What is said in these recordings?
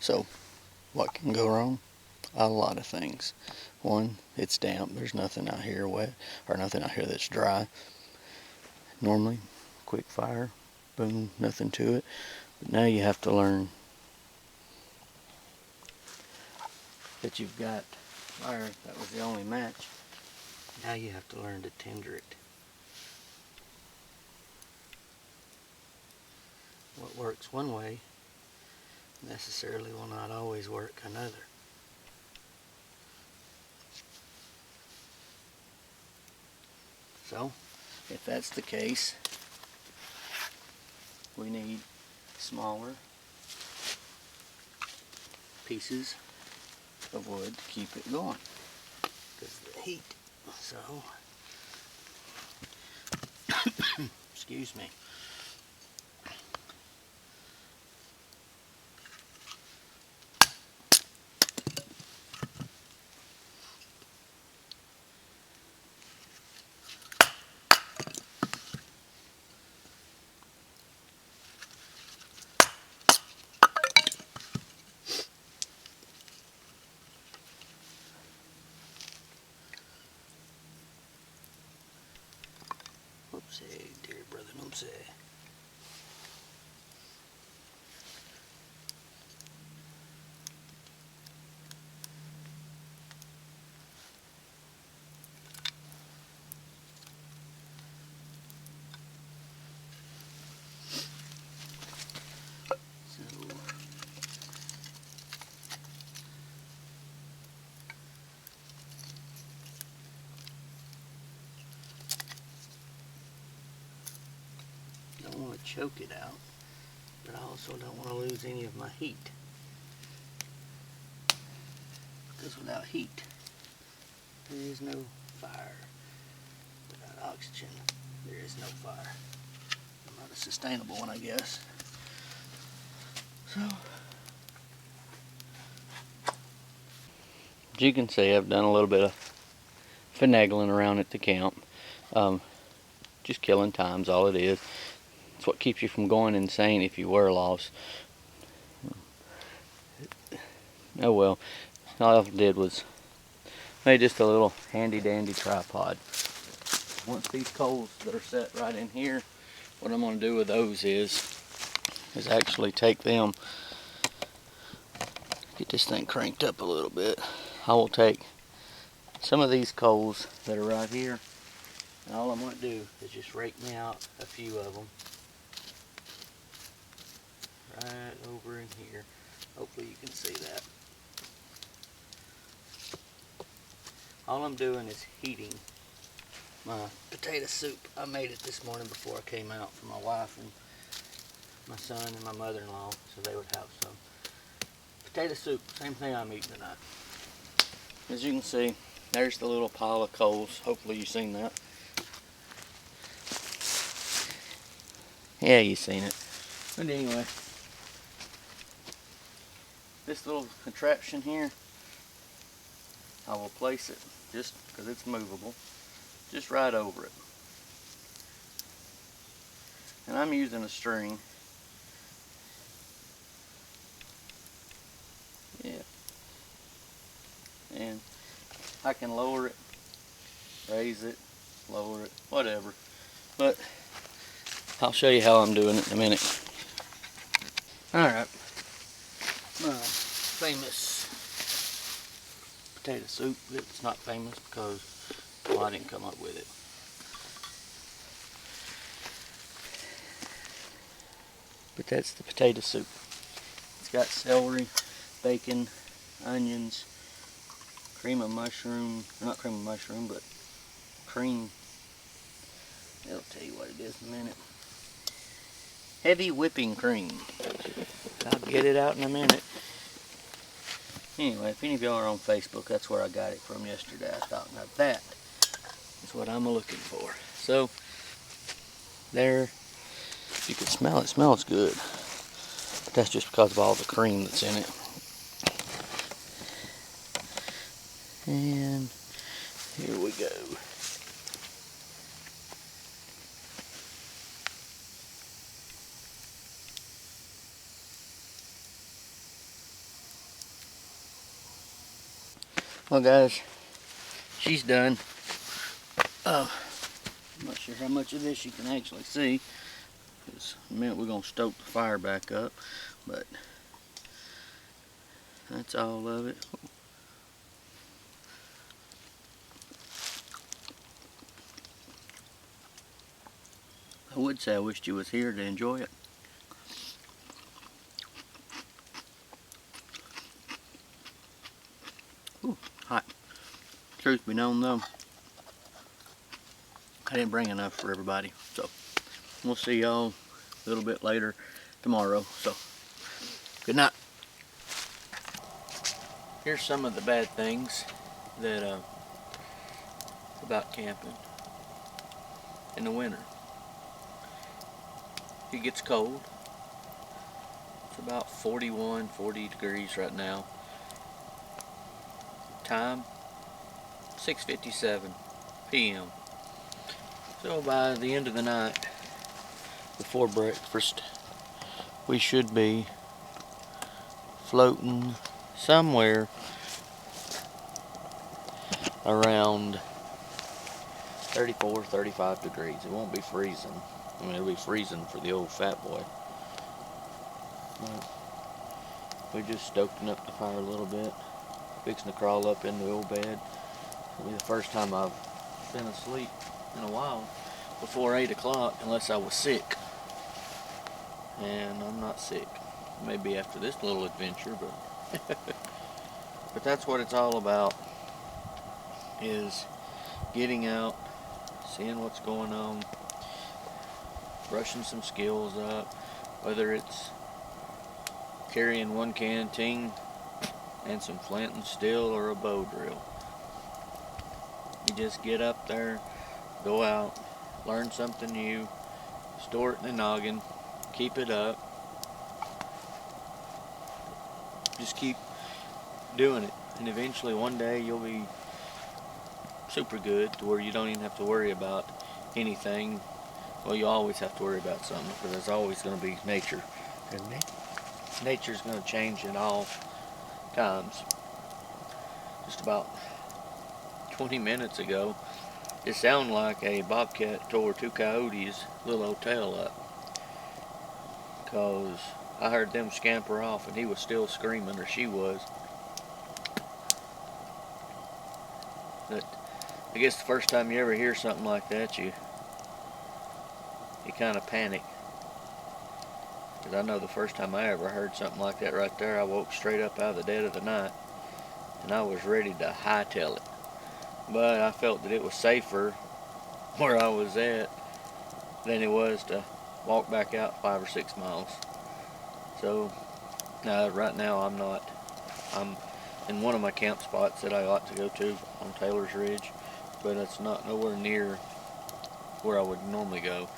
So what can go wrong? A lot of things. One, it's damp. There's nothing out here wet, or nothing out here that's dry. Normally, quick fire, boom, nothing to it. But now you have to learn that you've got fire. That was the only match. Now you have to learn to tinder it. What works one way necessarily will not always work another. So, if that's the case, we need smaller pieces of wood to keep it going because of the heat. So, excuse me. Oopsie, dear brother, oopsie. Don't want to choke it out, but I also don't want to lose any of my heat. Because without heat, there is no fire. Without oxygen, there is no fire. Not a sustainable one, I guess. So, as you can see, I've done a little bit of finagling around at the camp. Just killing time's all it is. It's what keeps you from going insane if you were lost. Oh well, all I did was made just a little handy dandy tripod. Once these coals that are set right in here, what I'm going to do with those is actually take them, get this thing cranked up a little bit. I will take some of these coals that are right here, and all I'm going to do is just rake me out a few of them right over in here. Hopefully you can see that. All I'm doing is heating my potato soup. I made it this morning before I came out for my wife and my son and my mother-in-law, so they would have some. Potato soup, same thing I'm eating tonight. As you can see, there's the little pile of coals. Hopefully you've seen that. Yeah, you've seen it. But anyway, this little contraption here, I will place it, just because it's movable, just right over it. And I'm using a string. Yeah. And I can lower it, raise it, lower it, whatever. But I'll show you how I'm doing it in a minute. Alright. My famous potato soup. It's not famous because, well, I didn't come up with it. But that's the potato soup. It's got celery, bacon, onions, cream of mushroom, not cream of mushroom, but cream. I'll tell you what it is in a minute. Heavy whipping cream. I'll get it out in a minute. Anyway, if any of y'all are on Facebook, that's where I got it from yesterday. I thought, now that is what I'm looking for. So, there, you can smell it. It smells good. But that's just because of all the cream that's in it. And here we go. Well, guys, she's done. I'm not sure how much of this you can actually see, because in a minute we're going to stoke the fire back up, but that's all of it. I would say I wished you was here to enjoy it. Ooh, hot. Truth be known though, I didn't bring enough for everybody, so we'll see y'all a little bit later tomorrow. So, good night. Here's some of the bad things that about camping in the winter. It gets cold. It's about 41, 40 degrees right now. Time 6:57 p.m. So by the end of the night, before breakfast, we should be floating somewhere around 34, 35 degrees. It won't be freezing. I mean, it'll be freezing for the old fat boy. But we're just stoking up the fire a little bit, fixing to crawl up in the old bed. It'll be the first time I've been asleep in a while before 8 o'clock, unless I was sick. And I'm not sick. Maybe after this little adventure, but but that's what it's all about, is getting out, seeing what's going on, brushing some skills up, whether it's carrying one canteen and some flint and steel or a bow drill. You just get up there, go out, learn something new, store it in the noggin, keep it up, just keep doing it, and eventually one day you'll be super good to where you don't even have to worry about anything. Well, you always have to worry about something, because there's always going to be nature, isn't it? Nature's going to change at all times. Just about 20 minutes ago, it sounded like a bobcat tore two coyotes' little hotel up, because I heard them scamper off and he was still screaming, or she was. But I guess the first time you ever hear something like that, you kind of panic. Because I know the first time I ever heard something like that right there, I woke straight up out of the dead of the night, and I was ready to hightail it. But I felt that it was safer where I was at than it was to walk back out 5 or 6 miles. So right now I'm in one of my camp spots that I like to go to on Taylor's Ridge, but it's not nowhere near where I would normally go.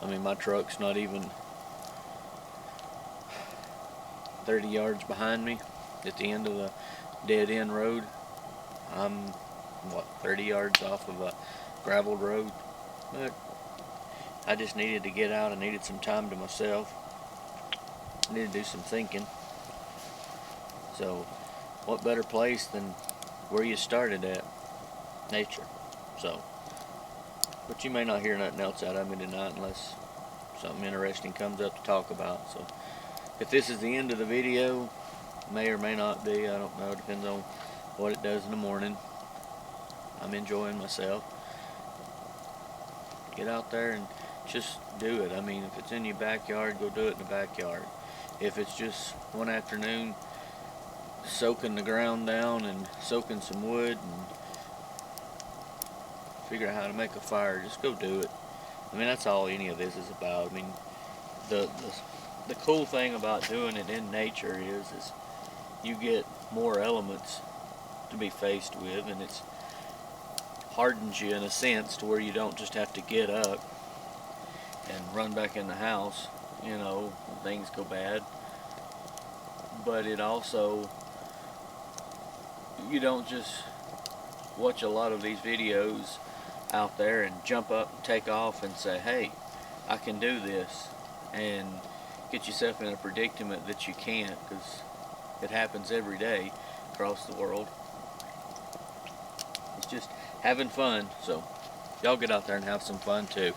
I mean, my truck's not even 30 yards behind me at the end of the dead end road. I'm, what, 30 yards off of a graveled road. But I just needed to get out. I needed some time to myself. I needed to do some thinking. So what better place than where you started at? Nature. So, but you may not hear nothing else out of me tonight unless something interesting comes up to talk about. So if this is the end of the video, may or may not be, I don't know, it depends on what it does in the morning. I'm enjoying myself. Get out there and just do it. I mean, if it's in your backyard, go do it in the backyard. If it's just one afternoon soaking the ground down and soaking some wood and figure out how to make a fire, just go do it. I mean, that's all any of this is about. I mean, the cool thing about doing it in nature is you get more elements to be faced with, and it's hardens you in a sense to where you don't just have to get up and run back in the house, you know, when things go bad. But it also, you don't just watch a lot of these videos out there and jump up and take off and say, hey, I can do this, and get yourself in a predicament that you can't, because it happens every day across the world. just having fun. So y'all get out there and have some fun too.